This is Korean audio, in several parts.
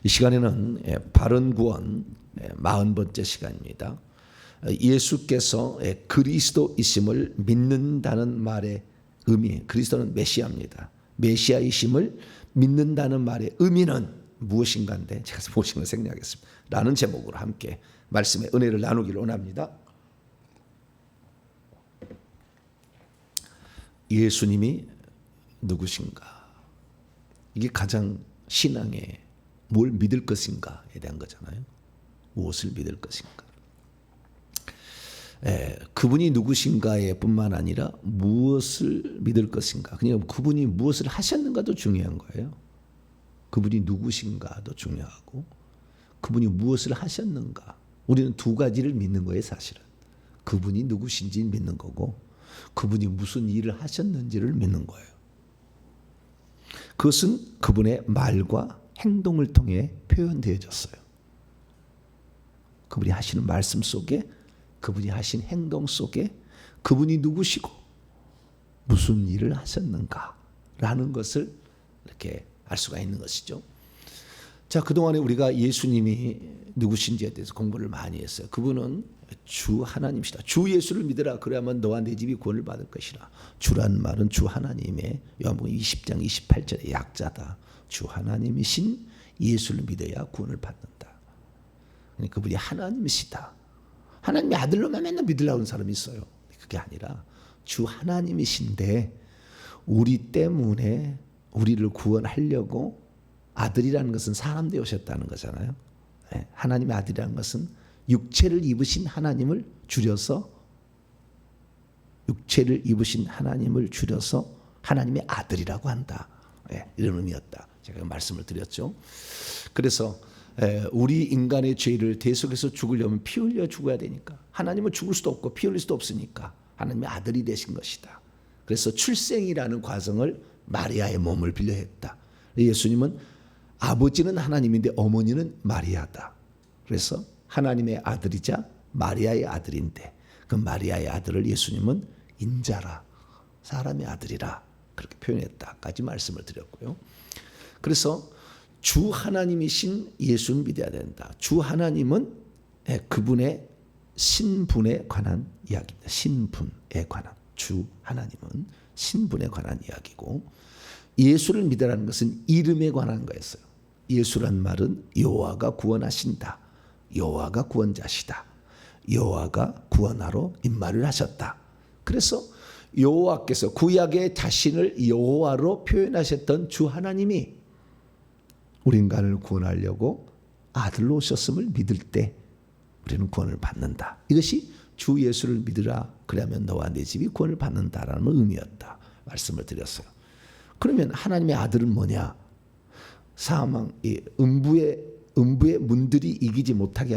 이 시간에는 바른 구원 40번째 시간입니다. 예수께서 그리스도이심을 믿는다는 말의 의미, 그리스도는 메시아입니다. 메시아이심을 믿는다는 말의 의미는 무엇인가인데 제가 무엇인가 생략하겠습니다. 라는 제목으로 함께 말씀의 은혜를 나누기를 원합니다. 예수님이 누구신가? 이게 가장 신앙에 뭘 믿을 것인가에 대한 거잖아요. 무엇을 믿을 것인가? 그분이 누구신가에 뿐만 아니라 무엇을 믿을 것인가? 그냥 그분이 무엇을 하셨는가도 중요한 거예요. 그분이 누구신가도 중요하고 그분이 무엇을 하셨는가. 우리는 두 가지를 믿는 거예요, 사실은. 그분이 누구신지 믿는 거고 그분이 무슨 일을 하셨는지를 믿는 거예요. 그것은 그분의 말과 행동을 통해 표현되어졌어요. 그분이 하시는 말씀 속에, 그분이 하신 행동 속에 그분이 누구시고 무슨 일을 하셨는가라는 것을 이렇게 알 수가 있는 것이죠. 자, 그동안에 우리가 예수님이 누구신지에 대해서 공부를 많이 했어요. 그분은 주 하나님이시다. 주 예수를 믿으라. 그래야만 너와 내 집이 구원을 받을 것이라. 주란 말은 주 하나님의 요한복음 20장 28절의 약자다. 주 하나님이신 예수를 믿어야 구원을 받는다. 그분이 하나님이시다. 하나님의 아들로만 맨날 믿으려고 하는 사람이 있어요. 그게 아니라 주 하나님이신데 우리 때문에 우리를 구원하려고 아들이라는 것은 사람 되오셨다는 거잖아요. 하나님의 아들이라는 것은 육체를 입으신 하나님을 줄여서 하나님의 아들이라고 한다. 이런 의미였다. 제가 말씀을 드렸죠. 그래서 우리 인간의 죄를 대속해서 죽으려면 피 흘려 죽어야 되니까 하나님은 죽을 수도 없고 피 흘릴 수도 없으니까 하나님의 아들이 되신 것이다. 그래서 출생이라는 과정을 마리아의 몸을 빌려 했다. 예수님은 아버지는 하나님인데 어머니는 마리아다. 그래서 하나님의 아들이자 마리아의 아들인데 그 마리아의 아들을 예수님은 인자라, 사람의 아들이라 그렇게 표현했다까지 말씀을 드렸고요. 그래서 주 하나님이신 예수를 믿어야 된다. 주 하나님은 그분의 신분에 관한 이야기입니다. 신분에 관한. 주 하나님은 신분에 관한 이야기고 예수를 믿으라는 것은 이름에 관한 거였어요. 예수란 말은 여호와가 구원하신다. 여호와가 구원자시다. 여호와가 구원하러 임마를 하셨다. 그래서 여호와께서 구약의 자신을 여호와로 표현하셨던 주 하나님이 우리 인간을 구원하려고 아들로 오셨음을 믿을 때 우리는 구원을 받는다. 이것이 주 예수를 믿으라. 그러면 너와 내 집이 구원을 받는다라는 의미였다. 말씀을 드렸어요. 그러면 하나님의 아들은 뭐냐? 사망, 음부의 문들이 이기지 못하게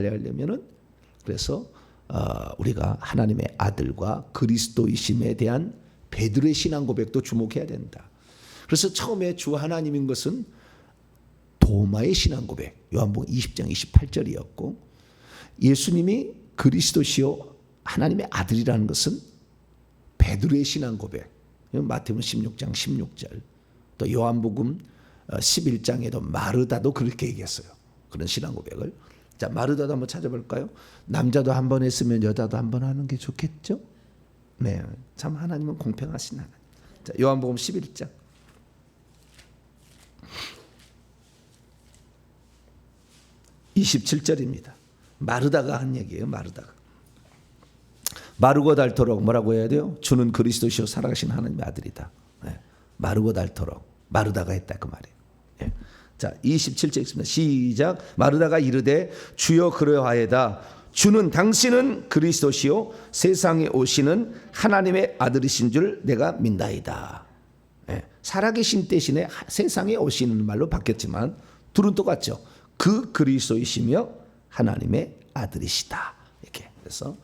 하려면은 그래서 우리가 하나님의 아들과 그리스도이심에 대한 베드로의 신앙 고백도 주목해야 된다. 그래서 처음에 주 하나님인 것은 도마의 신앙 고백, 요한복음 20장 28절이었고 예수님이 그리스도시요 하나님의 아들이라는 것은 베드로의 신앙 고백, 마태복음 16장 16절, 또 요한복음 11장에도 마르다도 그렇게 얘기했어요. 그런 신앙 고백을. 자, 마르다도 한번 찾아볼까요? 남자도 한 번 했으면 여자도 한 번 하는 게 좋겠죠? 네, 참 하나님은 공평하신 하나님. 자, 요한복음 11장 27절입니다. 마르다가 한 얘기예요. 마르고 닳도록 뭐라고 해야 돼요? 주는 그리스도시요 살아가신 하나님의 아들이다. 마르고 닳도록 마르다가 했다 그 말이에요. 자, 27절 읽습니다. 시작. 마르다가 이르되 주여 그러하여다. 주는 당신은 그리스도시요 세상에 오시는 하나님의 아들이신 줄 내가 믿나이다. 살아계신 대신에 세상에 오시는 말로 바뀌었지만 둘은 똑같죠. 그 그리스도이시며 하나님의 아들이시다. 이렇게 그래서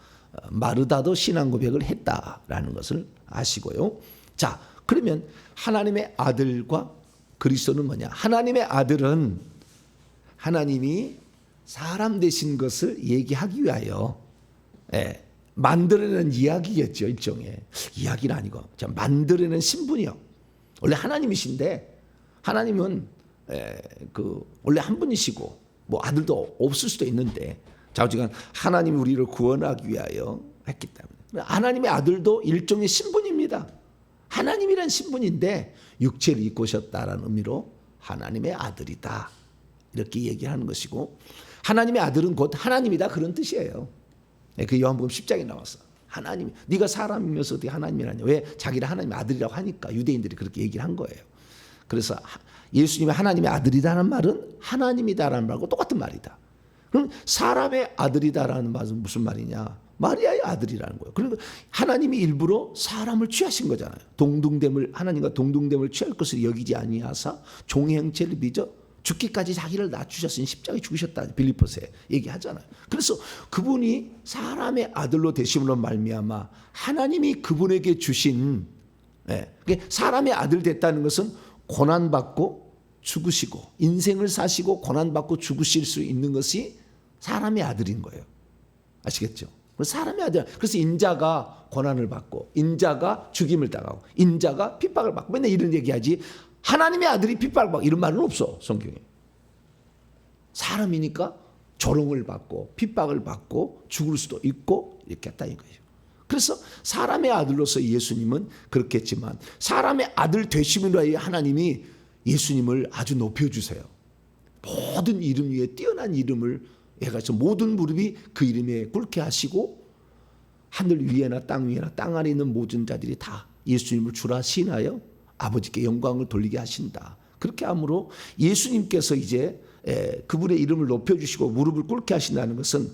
마르다도 신앙 고백을 했다라는 것을 아시고요. 자, 그러면 하나님의 아들과 그리스도는 뭐냐? 하나님의 아들은 하나님이 사람 되신 것을 얘기하기 위하여 만들어내는 이야기겠죠. 일종의 이야기는 아니고 만들어내는 신분이요. 원래 하나님이신데 하나님은 원래 한 분이시고 뭐 아들도 없을 수도 있는데 자우지간 하나님이 우리를 구원하기 위하여 했기 때문에 하나님의 아들도 일종의 신분입니다. 하나님이란 신분인데 육체를 입고 오셨다라는 의미로 하나님의 아들이다 이렇게 얘기하는 것이고, 하나님의 아들은 곧 하나님이다 그런 뜻이에요. 그 요한복음 10장에 나왔어. 하나님, 네가 사람이면서 어떻게 하나님이라냐. 왜? 자기를 하나님의 아들이라고 하니까 유대인들이 그렇게 얘기를 한 거예요. 그래서 예수님이 하나님의 아들이라는 말은 하나님이다라는 말하고 똑같은 말이다. 그럼 사람의 아들이다라는 말은 무슨 말이냐? 마리아의 아들이라는 거예요. 그러니까 하나님이 일부러 사람을 취하신 거잖아요. 하나님과 동등됨을 취할 것을 여기지 아니하사 종의 형체를 빚어 죽기까지 자기를 낮추셨으니 십자가에 죽으셨다. 빌립보서에 얘기하잖아요. 그래서 그분이 사람의 아들로 되심으로 말미암아 하나님이 그분에게 주신, 사람의 아들 됐다는 것은 고난받고 죽으시고 인생을 사시고 고난받고 죽으실 수 있는 것이 사람의 아들인 거예요. 아시겠죠? 사람의 아들. 그래서 인자가 고난을 받고 인자가 죽임을 당하고 인자가 핍박을 받고 맨날 이런 얘기하지, 하나님의 아들이 핍박을 받고 이런 말은 없어 성경에. 사람이니까 조롱을 받고 핍박을 받고 죽을 수도 있고 이렇게 했다는 거예요. 그래서 사람의 아들로서 예수님은 그렇게 했지만 사람의 아들 되심으로 하나님이 예수님을 아주 높여주세요. 모든 이름 위에 뛰어난 이름을 해가지고 모든 무릎이 그 이름에 꿇게 하시고 하늘 위에나 땅 위에나 땅 아래 있는 모든 자들이 다 예수님을 주라 시인하여 아버지께 영광을 돌리게 하신다. 그렇게 함으로 예수님께서 이제 그분의 이름을 높여주시고 무릎을 꿇게 하신다는 것은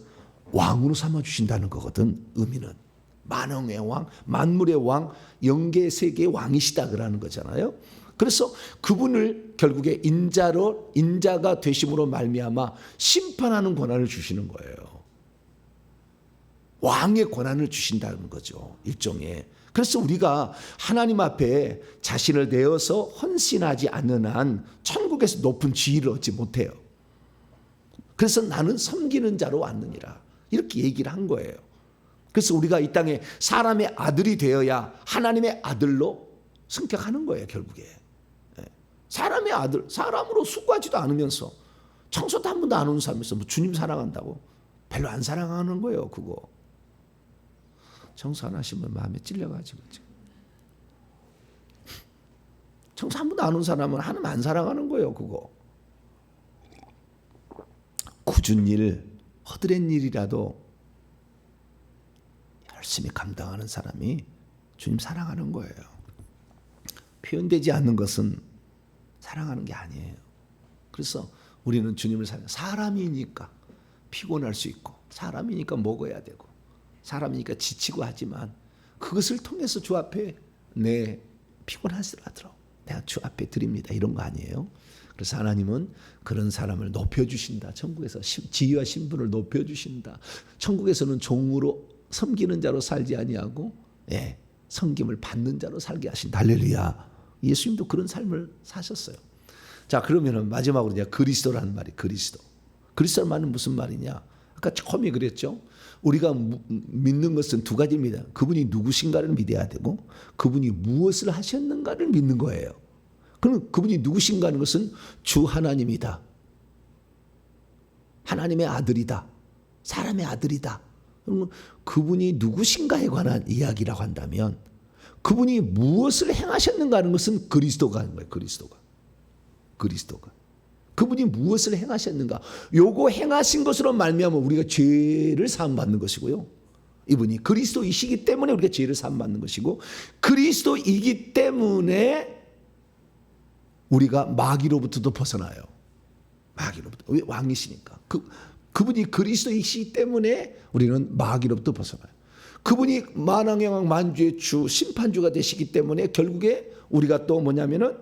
왕으로 삼아주신다는 거거든. 의미는 만왕의 왕, 만물의 왕, 영계 세계의 왕이시다 그러는 거잖아요. 그래서 그분을 결국에 인자가 되심으로 말미암아 심판하는 권한을 주시는 거예요. 왕의 권한을 주신다는 거죠. 일종의. 그래서 우리가 하나님 앞에 자신을 내어서 헌신하지 않는 한 천국에서 높은 지위를 얻지 못해요. 그래서 나는 섬기는 자로 왔느니라 이렇게 얘기를 한 거예요. 그래서 우리가 이 땅에 사람의 아들이 되어야 하나님의 아들로 승격하는 거예요. 결국에 사람의 아들, 사람으로 수고하지도 않으면서 청소도 한 번도 안 오는 사람에서 뭐 주님 사랑한다고 별로 안 사랑하는 거예요. 그거 청소 안 하시면 마음에 찔려가지고 청소 한 번도 안 온 사람은 하나님 안 사랑하는 거예요. 그거 굳은 일, 허드렛 일이라도 열심히 감당하는 사람이 주님 사랑하는 거예요. 표현되지 않는 것은 사랑하는 게 아니에요. 그래서 우리는 주님을 사람이니까 피곤할 수 있고 사람이니까 먹어야 되고 사람이니까 지치고 하지만 그것을 통해서 주 앞에 내 피곤하더라도 내가 주 앞에 드립니다. 이런 거 아니에요. 그래서 하나님은 그런 사람을 높여주신다. 천국에서 지위와 신분을 높여주신다. 천국에서는 종으로 섬기는 자로 살지 아니하고 섬김을 받는 자로 살게 하신다. 할렐루야. 예수님도 그런 삶을 사셨어요. 자, 그러면은 마지막으로 이제 그리스도라는 말이 그리스도라는 말은 무슨 말이냐? 아까 처음에 그랬죠. 우리가 믿는 것은 두 가지입니다. 그분이 누구신가를 믿어야 되고 그분이 무엇을 하셨는가를 믿는 거예요. 그럼 그분이 누구신가 하는 것은 주 하나님이다. 하나님의 아들이다. 사람의 아들이다. 그러면 그분이 누구신가에 관한 이야기라고 한다면 그분이 무엇을 행하셨는가 하는 것은 그리스도가 하는 거예요. 그리스도가. 그분이 무엇을 행하셨는가. 요거 행하신 것으로 말미암아 우리가 죄를 사함받는 것이고요. 이분이 그리스도이시기 때문에 우리가 죄를 사함받는 것이고 그리스도이기 때문에 우리가 마귀로부터도 벗어나요. 마귀로부터. 왜? 왕이시니까. 그분이 그리스도이시기 때문에 우리는 마귀로부터 벗어나요. 그분이 만왕의 왕 만주의 주 심판주가 되시기 때문에 결국에 우리가 또 뭐냐면은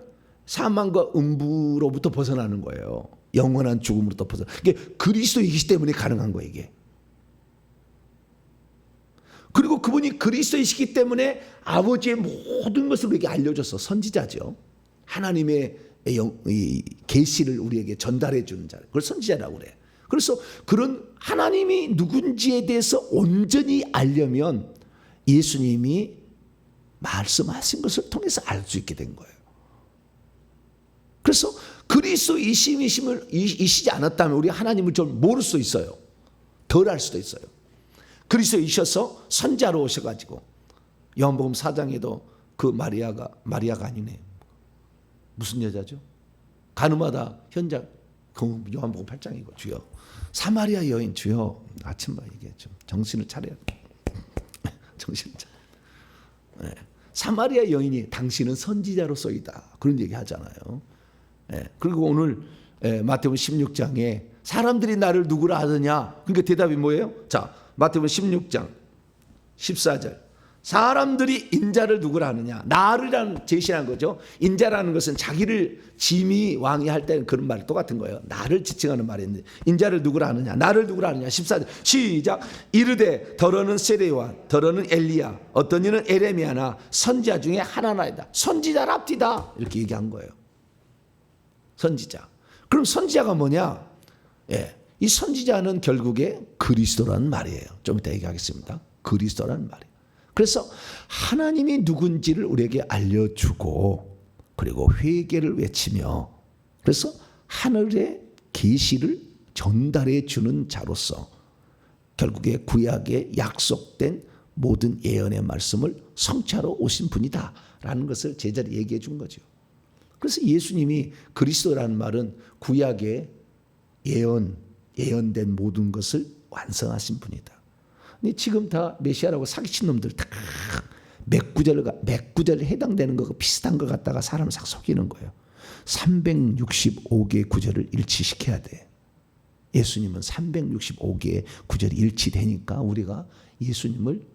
사망과 음부로부터 벗어나는 거예요. 영원한 죽음으로부터 벗어나. 이게 그리스도이기 때문에 가능한 거예요. 이게. 그리고 그분이 그리스도이시기 때문에 아버지의 모든 것을 우리에게 알려줘서 선지자죠. 하나님의 계시를 우리에게 전달해 주는 자. 그걸 선지자라고 그래. 그래서 그런 하나님이 누군지에 대해서 온전히 알려면 예수님이 말씀하신 것을 통해서 알 수 있게 된 거예요. 그래서 그리스도이시지 않았다면 우리 하나님을 좀 모를 수 있어요. 덜 알 수도 있어요. 그리스도이셔서 선자로 오셔가지고 요한복음 4장에도 그 마리아가 아니네. 무슨 여자죠? 가늠하다 현장. 요한복음 8장이고 주여. 사마리아 여인 주여. 아침마 얘기했죠. 정신을 차려야 돼. 정신을 차려. 네. 사마리아 여인이 당신은 선지자로서이다. 그런 얘기 하잖아요. 네. 그리고 오늘 마태복음 16장에 사람들이 나를 누구라 하느냐. 그러니까 대답이 뭐예요? 자, 마태복음 16장 14절. 사람들이 인자를 누구라 하느냐. 나를 제시한 거죠. 인자라는 것은 자기를 짐이 왕이 할 때는 그런 말 똑같은 거예요. 나를 지칭하는 말인데 인자를 누구라 하느냐. 나를 누구라 하느냐. 14절 시작. 이르되 더러는 세례요한 더러는 엘리야 어떤 이는 에레미야나 선지자 중에 하나나이다. 선지자랍디다. 이렇게 얘기한 거예요. 선지자. 그럼 선지자가 뭐냐. 이 선지자는 결국에 그리스도라는 말이에요. 좀 이따 얘기하겠습니다. 그리스도라는 말이에요. 그래서 하나님이 누군지를 우리에게 알려주고 그리고 회개를 외치며 그래서 하늘의 계시를 전달해 주는 자로서 결국에 구약에 약속된 모든 예언의 말씀을 성취하러 오신 분이다라는 것을 제자리 얘기해 준 거죠. 그래서 예수님이 그리스도라는 말은 구약의 예언된 모든 것을 완성하신 분이다. 근데 지금 다 메시아라고 사기친 놈들 다 몇 구절에 해당되는 거가 비슷한 거 갖다가 사람을 싹 속이는 거예요. 365개의 구절을 일치시켜야 돼. 예수님은 365개의 구절이 일치되니까 우리가 예수님을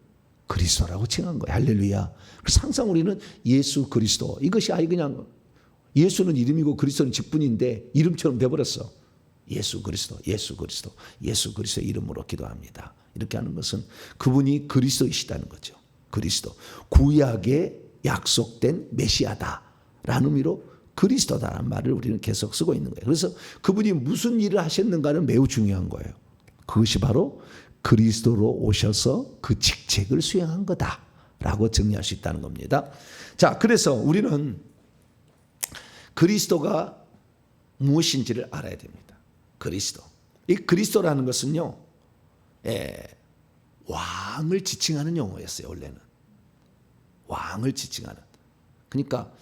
그리스도라고 칭한 거예요. 할렐루야. 그래서 항상 우리는 예수 그리스도 이것이 그냥 예수는 이름이고 그리스도는 직분인데 이름처럼 돼버렸어. 예수 그리스도, 예수 그리스도, 예수 그리스도의 이름으로 기도합니다. 이렇게 하는 것은 그분이 그리스도이시다는 거죠. 그리스도. 구약에 약속된 메시아다라는 의미로 그리스도다라는 말을 우리는 계속 쓰고 있는 거예요. 그래서 그분이 무슨 일을 하셨는가는 매우 중요한 거예요. 그것이 바로 그리스도로 오셔서 그 직책을 수행한 거다라고 정리할 수 있다는 겁니다. 자, 그래서 우리는 그리스도가 무엇인지를 알아야 됩니다. 그리스도. 이 그리스도라는 것은요, 왕을 지칭하는 용어였어요. 원래는 왕을 지칭하는. 그러니까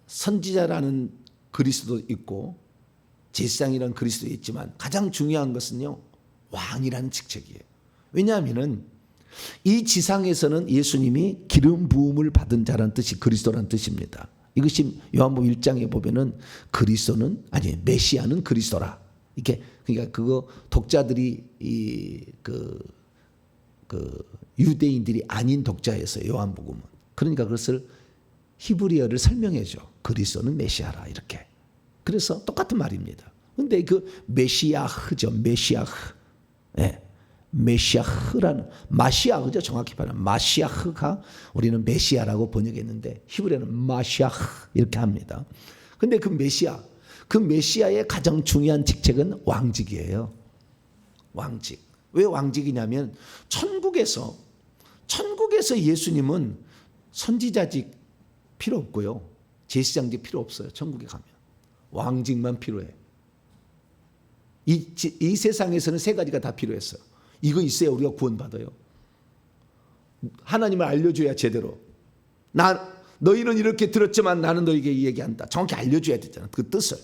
선지자라는 그리스도 있고 제사장이라는 그리스도 있지만 가장 중요한 것은요, 왕이라는 직책이에요. 왜냐하면은 이 지상에서는 예수님이 기름 부음을 받은 자라는 뜻이 그리스도라는 뜻입니다. 이것이 요한복음 1장에 보면은 메시아는 그리스도라. 이렇게 그러니까 그거 독자들이 유대인들이 아닌 독자였어요. 요한복음은. 그러니까 그것을 히브리어를 설명해 줘. 그리스도는 메시아라 이렇게. 그래서 똑같은 말입니다. 근데 그 메시아흐죠. 메시아흐. 메시아흐라는 마시아흐죠. 정확히 말하면 마시아흐가 우리는 메시아라고 번역했는데 히브리어는 마시아흐 이렇게 합니다. 근데 그 메시아의 가장 중요한 직책은 왕직이에요. 왕직. 왜 왕직이냐면 천국에서 예수님은 선지자직 필요 없고요. 제사장직 필요 없어요. 천국에 가면. 왕직만 필요해. 이 세상에서는 세 가지가 다 필요했어요. 이거 있어야 우리가 구원받아요. 하나님을 알려줘야 제대로. 너희는 이렇게 들었지만 나는 너희에게 얘기한다. 정확히 알려줘야 되잖아. 그 뜻을.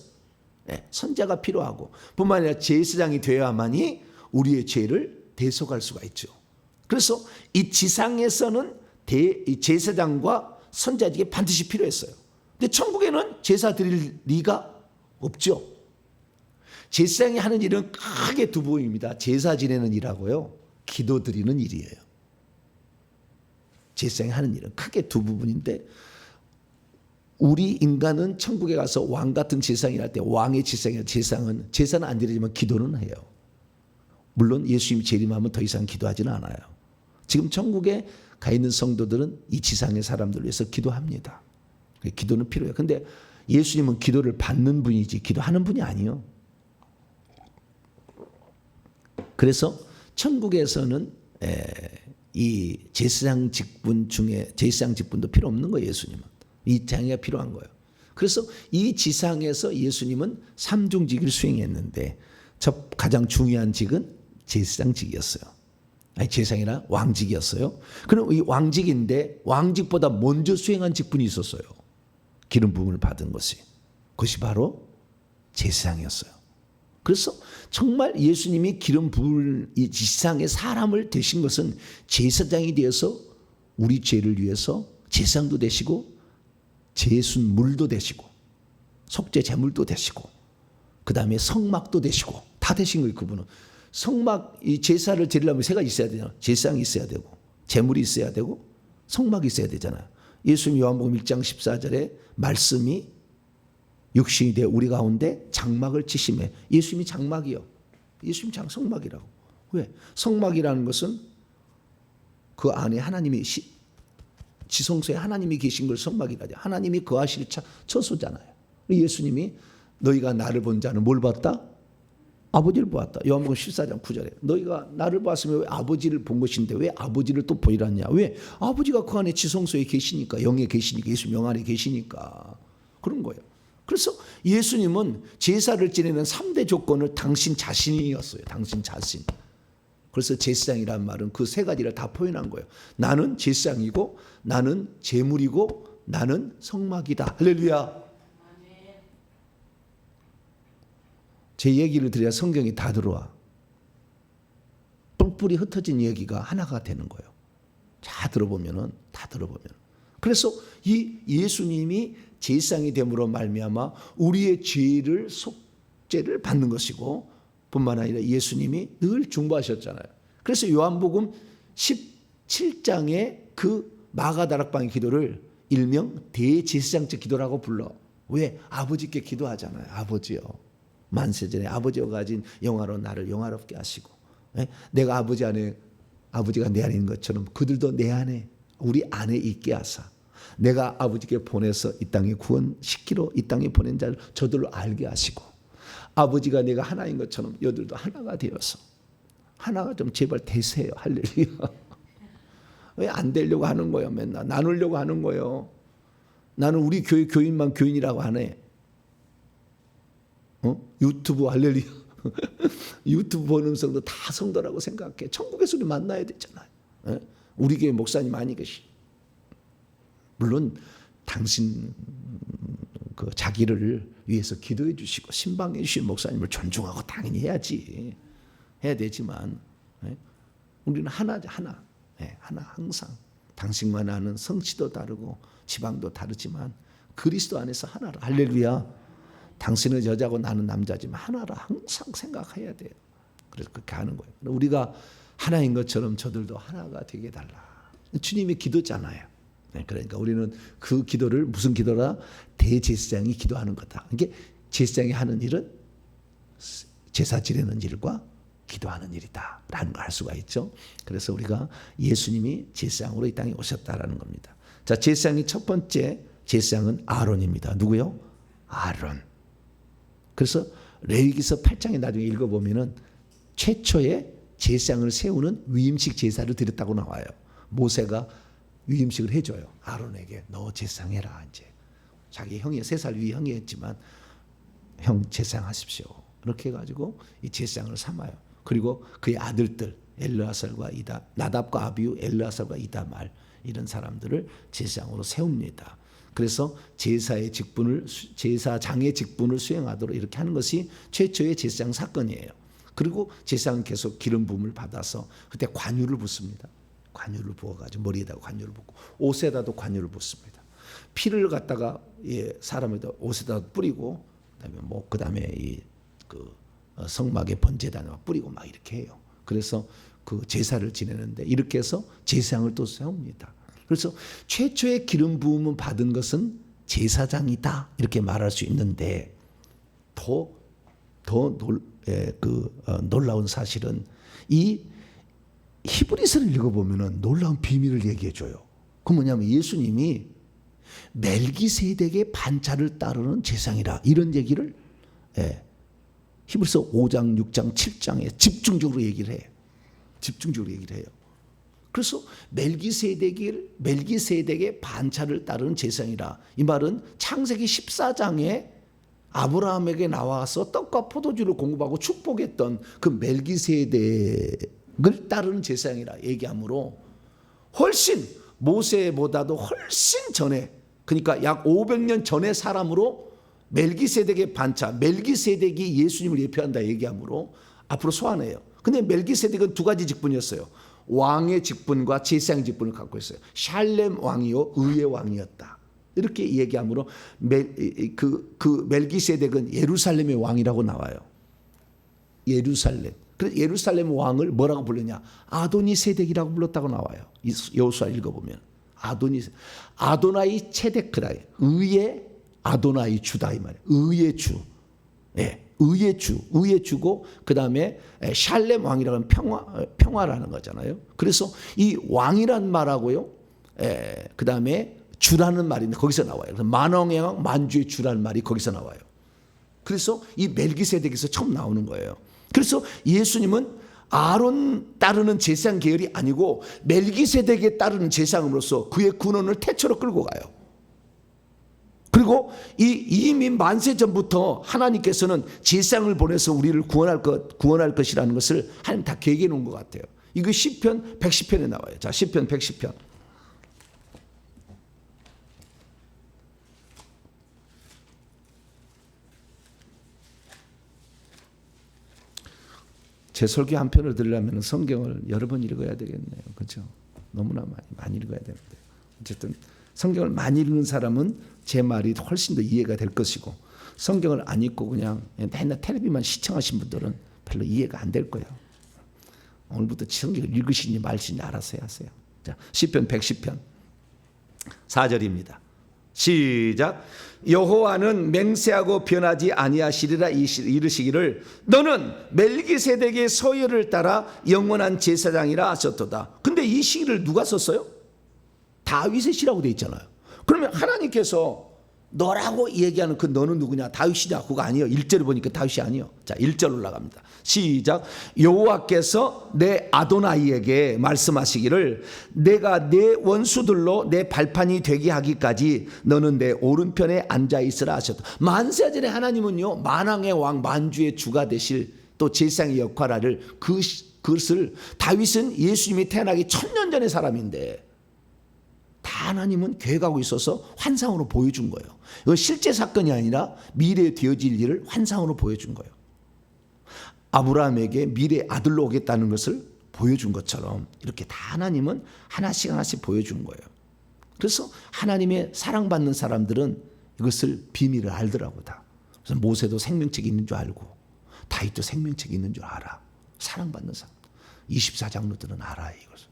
선자가 필요하고 뿐만 아니라 제사장이 되어야만이 우리의 죄를 대속할 수가 있죠. 그래서 이 지상에서는 제사장과 선자직이 반드시 필요했어요. 근데 천국에는 제사 드릴 리가 없죠. 제사장이 하는 일은 크게 두 부분입니다. 제사 지내는 일하고요, 기도 드리는 일이에요. 제사장이 하는 일은 크게 두 부분인데 우리 인간은 천국에 가서 왕 같은 제사장이 할 때 왕의 제사장은 제사는 안 드리지만 기도는 해요. 물론 예수님이 재림하면 더 이상 기도하지는 않아요. 지금 천국에 가 있는 성도들은 이 지상의 사람들을 위해서 기도합니다. 기도는 필요해요. 근데 예수님은 기도를 받는 분이지 기도하는 분이 아니에요. 그래서 천국에서는 이 제사장 직분 중에 제사장 직분도 필요 없는 거예요. 예수님은 이 장애가 필요한 거예요. 그래서 이 지상에서 예수님은 삼중직을 수행했는데 가장 중요한 직은 제사장직이었어요. 아니, 제사장이나 왕직이었어요. 그럼 이 왕직인데 왕직보다 먼저 수행한 직분이 있었어요. 기름 부음을 받은 것이. 그것이 바로 제사장이었어요. 그래서 정말 예수님이 기름 부을 이 지상의 사람을 되신 것은 제사장이 되어서 우리 죄를 위해서 제사장도 되시고 제순물도 되시고 속죄 제물도 되시고 그 다음에 성막도 되시고 다 되신 거예요. 그분은. 성막, 이 제사를 드리려면 세 가지 있어야 되잖아요. 제사장이 있어야 되고 제물이 있어야 되고 성막이 있어야 되잖아요. 예수님 요한복음 1장 14절에 말씀이 육신이 되어 우리 가운데 장막을 치심해. 예수님이 장막이요. 예수님 성막이라고. 왜? 성막이라는 것은 그 안에 하나님이 지성소에 하나님이 계신 걸 성막이라죠. 하나님이 거하실 처소잖아요. 예수님이 너희가 나를 본 자는 뭘 봤다? 아버지를 보았다. 요한복음 14장 9절에 너희가 나를 봤으면 왜 아버지를 본 것인데 왜 아버지를 또 보이라냐? 왜? 아버지가 그 안에 지성소에 계시니까, 영에 계시니까, 예수 영 안에 계시니까 그런 거예요. 그래서 예수님은 제사를 지내는 3대 조건을 당신 자신이었어요. 당신 자신. 그래서 제사장이란 말은 그 세 가지를 다 표현한 거예요. 나는 제사장이고 나는 제물이고 나는 성막이다. 할렐루야. 제 얘기를 들어야 성경이 다 들어와. 뿔뿔이 흩어진 얘기가 하나가 되는 거예요. 다 들어보면. 그래서 이 예수님이 제사장이 됨으로 말미암아 우리의 죄를 속죄를 받는 것이고 뿐만 아니라 예수님이 늘 중보하셨잖아요. 그래서 요한복음 17장의 그 마가다락방의 기도를 일명 대제사장적 기도라고 불러. 왜? 아버지께 기도하잖아요. 아버지요. 만세전에 아버지가 가진 영화로 나를 영화롭게 하시고, 내가 아버지 안에, 아버지가 내 안에 있는 것처럼 그들도 내 안에, 우리 안에 있게 하사 내가 아버지께 보내서 이 땅에 구원시키러 이 땅에 보낸 자를 저들로 알게 하시고, 아버지가 내가 하나인 것처럼 여들도 하나가 되어서 하나가 좀 제발 되세요. 할렐루야. 왜 안 되려고 하는 거예요? 맨날 나누려고 하는 거예요. 나는 우리 교회 교인만 교인이라고 하네. 유튜브 할렐루야. 유튜브 보는 성도 다 성도라고 생각해. 천국에서 우리 만나야 되잖아요. 우리 교회 목사님 많이 계시. 물론 당신 그 자기를 위해서 기도해 주시고 신방해 주신 목사님을 존중하고 당연히 해야지. 해야 되지만 우리는 하나죠. 하나. 하나 항상. 당신과 나는 성씨도 다르고 지방도 다르지만 그리스도 안에서 하나라. 할렐루야. 당신은 여자고 나는 남자지만 하나라 항상 생각해야 돼요. 그래서 그렇게 하는 거예요. 우리가 하나인 것처럼 저들도 하나가 되게 달라. 주님의 기도잖아요. 그러니까 우리는 그 기도를 무슨 기도라? 대제사장이 기도하는 거다. 이게 제사장이 하는 일은 제사 지내는 일과 기도하는 일이다 라는 걸 알 수가 있죠. 그래서 우리가 예수님이 제사장으로 이 땅에 오셨다라는 겁니다. 자, 제사장이 첫 번째 제사장은 아론입니다. 누구요? 아론. 그래서 레위기서 8장에 나중에 읽어보면은 최초의 제사장을 세우는 위임식 제사를 드렸다고 나와요. 모세가 위임식을 해줘요. 아론에게 너 제사장해라. 이제 자기 형이 3살 위 형이었지만 형 제사장 하십시오. 이렇게 해가지고 이 제사장을 삼아요. 그리고 그의 아들들 엘르아살과 나답과 아비후, 엘르아살과 이다말 이런 사람들을 제사장으로 세웁니다. 그래서 제사장의 직분을 수행하도록 이렇게 하는 것이 최초의 제사장 사건이에요. 그리고 제사장은 계속 기름 부음을 받아서 그때 관유를 붓습니다. 관유를 부어가지고 머리에다가 관유를 붓고 옷에다도 관유를 붓습니다. 피를 갖다가 사람에다 옷에다 뿌리고 그다음에 성막에 번제에다 뿌리고 막 이렇게 해요. 그래서 그 제사를 지내는데 이렇게 해서 제사장을 또 세웁니다. 그래서 최초의 기름 부음을 받은 것은 제사장이다 이렇게 말할 수 있는데 더 놀라운 사실은 이 히브리서를 읽어보면 놀라운 비밀을 얘기해줘요. 그 뭐냐면 예수님이 멜기세덱의 반차를 따르는 제사장이라 이런 얘기를 히브리서 5장, 6장, 7장에 집중적으로 얘기를 해요. 집중적으로 얘기를 해요. 그래서 멜기세덱의 반차를 따르는 제사장이라. 이 말은 창세기 14장에 아브라함에게 나와서 떡과 포도주를 공급하고 축복했던 그 멜기세덱을 따르는 제사장이라 얘기하므로 훨씬 모세보다도 훨씬 전에, 그러니까 약 500년 전의 사람으로 멜기세덱의 반차, 멜기세덱이 예수님을 예표한다 얘기하므로 앞으로 소환해요. 근데 멜기세덱은 두 가지 직분이었어요. 왕의 직분과 제사장 직분을 갖고 있어요. 샬렘 왕이요 의의 왕이었다. 이렇게 얘기하므로 그 멜기세덱은 예루살렘의 왕이라고 나와요. 예루살렘. 그래서 예루살렘 왕을 뭐라고 불렀냐? 아도니세덱이라고 불렀다고 나와요. 여호수아 읽어보면 아도나이 체데크라, 의의 아도나이 주다 이 말이에요. 의의 주. 네. 의의 주고 그 다음에 샬렘 왕이라는 평화라는 거잖아요. 그래서 이 왕이란 말하고요, 그 다음에 주라는 말인데 거기서 나와요. 그래서 만왕의 왕 만주의 주라는 말이 거기서 나와요. 그래서 이 멜기세덱에서 처음 나오는 거예요. 그래서 예수님은 아론 따르는 제사장 계열이 아니고 멜기세덱에 따르는 제사장으로서 그의 군원을 태초로 끌고 가요. 그리고 이미 만세 전부터 하나님께서는 제사장을 보내서 우리를 구원할 것이라는 것을 하나님 다 계획해 놓은 것 같아요. 이거 시편 110편에 나와요. 자, 시편 110편. 제 설교 한 편을 들으려면 성경을 여러 번 읽어야 되겠네요. 그렇죠? 너무나 많이 읽어야 되는데. 어쨌든 성경을 많이 읽는 사람은 제 말이 훨씬 더 이해가 될 것이고, 성경을 안 읽고 그냥 맨날 텔레비만 시청하신 분들은 별로 이해가 안 될 거예요. 오늘부터 성경을 읽으시니 말시니 알아서 하세요. 자, 시편 110편 4절입니다. 시작. 여호와는 맹세하고 변하지 아니하시리라 이르시기를 너는 멜기세덱의 서열을 따라 영원한 제사장이라 하셨도다. 근데 이 시기를 누가 썼어요? 다윗의 시라고 돼 있잖아요. 그러면 하나님께서 너라고 얘기하는 그 너는 누구냐? 다윗이냐? 그거 아니에요. 1절을 보니까 다윗이 아니에요. 자, 1절 올라갑니다. 시작. 여호와께서 내 아도나이에게 말씀하시기를 내가 내 원수들로 내 발판이 되게 하기까지 너는 내 오른편에 앉아 있으라 하셨다. 만세 전에 하나님은요, 만왕의 왕 만주의 주가 되실 또 제사장의 역할을 그것을 다윗은 예수님이 태어나기 1000년 전의 사람인데 다 하나님은 계획하고 있어서 환상으로 보여준 거예요. 이거 실제 사건이 아니라 미래에 되어질 일을 환상으로 보여준 거예요. 아브라함에게 미래 아들로 오겠다는 것을 보여준 것처럼 이렇게 다 하나님은 하나씩 보여준 거예요. 그래서 하나님의 사랑받는 사람들은 이것을 비밀을 알더라고 다. 그래서 모세도 생명책이 있는 줄 알고 다윗도 생명책이 있는 줄 알아. 사랑받는 사람. 24장로들은 알아요 이것을.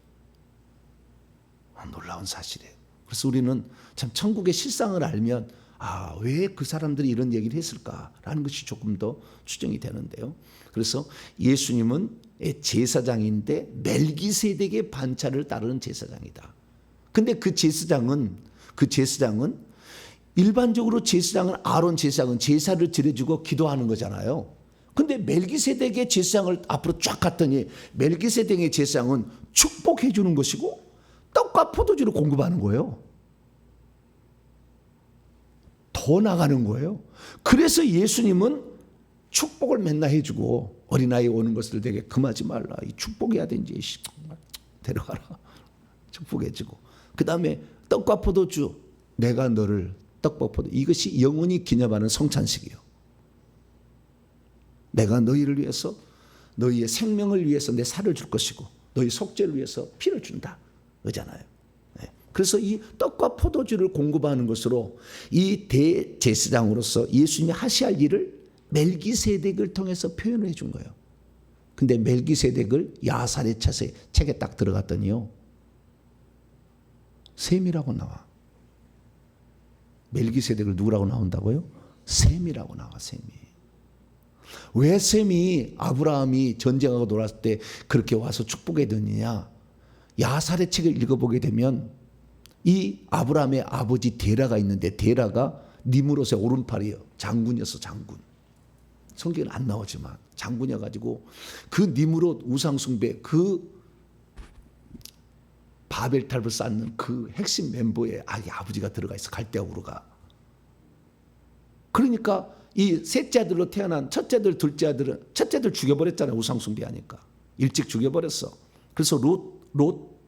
놀라운 사실이에요. 그래서 우리는 참 천국의 실상을 알면 왜 그 사람들이 이런 얘기를 했을까라는 것이 조금 더 추정이 되는데요. 그래서 예수님은 제사장인데 멜기세덱의 반차를 따르는 제사장이다. 근데 그 제사장은 일반적으로 제사장은 아론 제사장은 제사를 드려주고 기도하는 거잖아요. 근데 멜기세덱의 제사장을 앞으로 쫙 갔더니 멜기세덱의 제사장은 축복해 주는 것이고 떡과 포도주를 공급하는 거예요. 더 나가는 거예요. 그래서 예수님은 축복을 맨날 해주고 어린아이 오는 것을 되게 금하지 말라. 이 축복해야 되는지 데려가라. 축복해주고 그 다음에 떡과 포도주 내가 너를 떡과 포도 이것이 영원히 기념하는 성찬식이에요. 내가 너희를 위해서 너희의 생명을 위해서 내 살을 줄 것이고 너희 속죄를 위해서 피를 준다. 그잖아요. 그래서 이 떡과 포도주를 공급하는 것으로 이 대제사장으로서 예수님이 하셔야 할 일을 멜기세덱을 통해서 표현을 해준 거예요. 근데 멜기세덱을 야살의 책에 딱 들어갔더니요, 셈이라고 나와. 멜기세덱을 누구라고 나온다고요? 셈이라고 나와. 셈이. 왜 셈이 아브라함이 전쟁하고 놀았을 때 그렇게 와서 축복해 드느냐? 야살의 책을 읽어보게 되면 이 아브라함의 아버지 데라가 있는데 데라가 니므롯의 오른팔이에요. 장군이었어. 장군. 성경은 안 나오지만 장군이어가지고 그 니므롯 우상숭배 그 바벨탑을 쌓는 그 핵심 멤버에 아버지가 들어가 있어. 갈대아 우르가. 그러니까 이 셋째 아들로 태어난 첫째 아들, 둘째 아들은 첫째 아들 죽여버렸잖아요. 우상숭배하니까. 일찍 죽여버렸어. 그래서 롯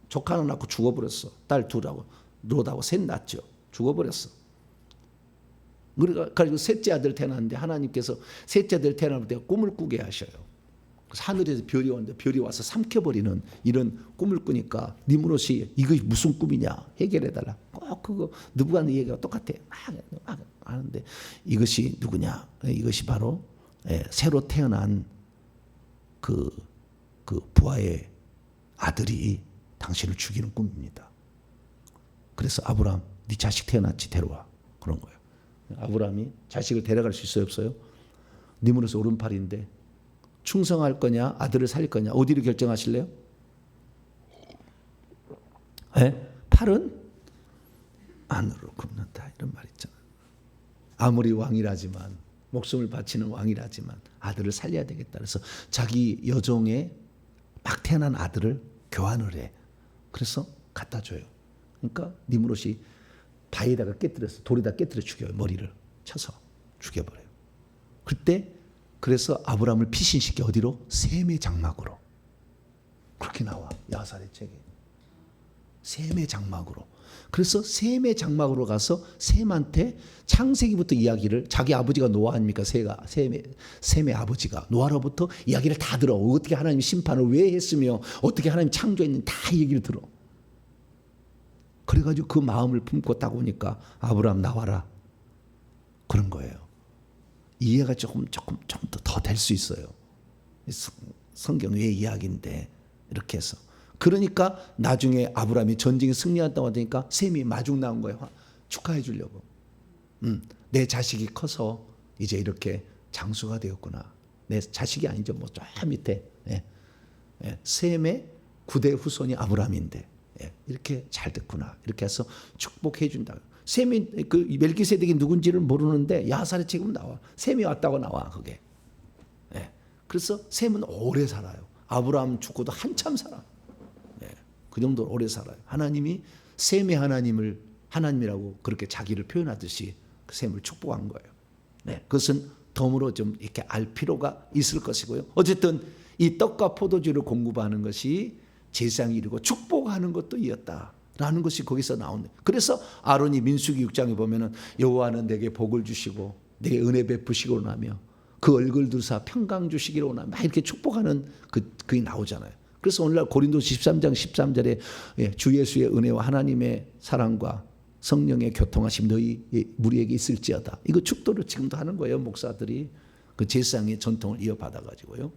조카 하나 낳고 죽어버렸어. 딸 둘하고 롯하고 셋 낳죠. 죽어버렸어. 그리고 셋째 아들 태어났는데 하나님께서 셋째 아들 태어날 때 꿈을 꾸게 하셔요. 그래서 하늘에서 별이 왔는데 별이 와서 삼켜버리는 이런 꿈을 꾸니까 니므롯이 이거 무슨 꿈이냐 해결해달라. 꼭 그거 느부갓네 얘기가 똑같아. 막 하는데 이것이 누구냐? 이것이 바로 새로 태어난 그 부하의 아들이 당신을 죽이는 꿈입니다. 그래서 아브라함 네 자식 태어났지 데려와. 그런 거예요. 아브라함이 자식을 데려갈 수 있어요 없어요? 니므롯 오른팔인데 충성할 거냐 아들을 살릴 거냐 어디를 결정하실래요? 팔은 안으로 굽는다 이런 말 있잖아요. 아무리 왕이라지만 목숨을 바치는 왕이라지만 아들을 살려야 되겠다. 그래서 자기 여종의 막 태어난 아들을 교환을 해. 그래서 갖다 줘요. 그러니까 니므롯이 바위에다가 깨뜨려서 돌에다 깨뜨려 죽여요. 머리를 쳐서 죽여버려요. 그때 그래서 아브라함을 피신시켜 어디로? 셈의 장막으로. 그렇게 나와 야살의 책에. 셈의 장막으로. 그래서 셈의 장막으로 가서 셈한테 창세기부터 이야기를 자기 아버지가 노아 아닙니까? 셈의 아버지가 노아로부터 이야기를 다 들어. 어떻게 하나님 심판을 왜 했으며 어떻게 하나님 창조했는지 다 얘기를 들어. 그래가지고 그 마음을 품고 딱 오니까 아브라함 나와라. 그런 거예요. 이해가 조금 더 될 수 있어요. 성경 외의 이야기인데 이렇게 해서. 그러니까 나중에 아브라함이 전쟁에 승리한다고 하니까 셈이 마중 나온 거예요. 축하해 주려고. 내 자식이 커서 이제 이렇게 장수가 되었구나. 내 자식이 아니죠. 뭐 저 밑에 셈의 9대 후손이 아브라함인데 이렇게 잘 됐구나. 이렇게 해서 축복해 준다. 셈이 그 멜기세덱이 누군지를 모르는데 야살의 책임 나와. 셈이 왔다고 나와 그게. 그래서 셈은 오래 살아요. 아브라함 죽고도 한참 살아. 그 정도로 오래 살아요. 하나님이 셈의 하나님을 하나님이라고 그렇게 자기를 표현하듯이 그 셈을 축복한 거예요. 그것은 덤으로 좀 이렇게 알 필요가 있을 것이고요. 어쨌든 이 떡과 포도주를 공급하는 것이 제사장이 이루고 축복하는 것도 이었다라는 것이 거기서 나오는. 그래서 아론이 민수기 6장에 보면은 여호와는 내게 복을 주시고 내게 은혜 베푸시기로 나며 그 얼굴 두사 평강 주시기로 나며 막 이렇게 축복하는 그게 나오잖아요. 그래서 오늘날 고린도서 13장 13절에 주 예수의 은혜와 하나님의 사랑과 성령의 교통하심 너희 무리에게 있을지어다. 이거 축도를 지금도 하는 거예요. 목사들이 그 제사장의 전통을 이어받아 가지고요.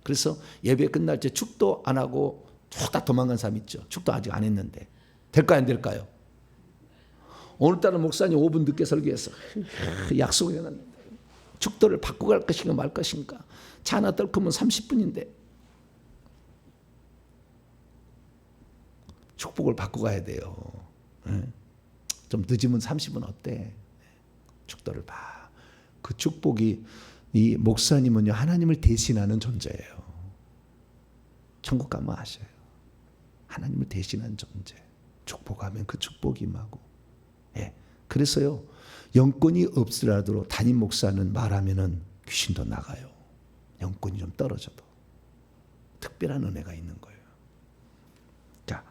그래서 예배 끝날 때 축도 안 하고 다 도망간 사람 있죠. 축도 아직 안 했는데 될까요 안 될까요? 오늘따라 목사님 5분 늦게 설교해서 약속을 해놨는데 축도를 받고 갈 것인가 말 것인가. 차 하나 떨구면 30분인데 축복을 받고 가야 돼요. 좀 늦으면 30분 어때? 축도를 봐. 그 축복이 이 목사님은요 하나님을 대신하는 존재예요. 천국 가면 아셔요. 하나님을 대신한 존재. 축복하면 그 축복이 임하고. 그래서요 영권이 없으라도 담임 목사는 말하면은 귀신도 나가요. 영권이 좀 떨어져도 특별한 은혜가 있는 거예요. 자,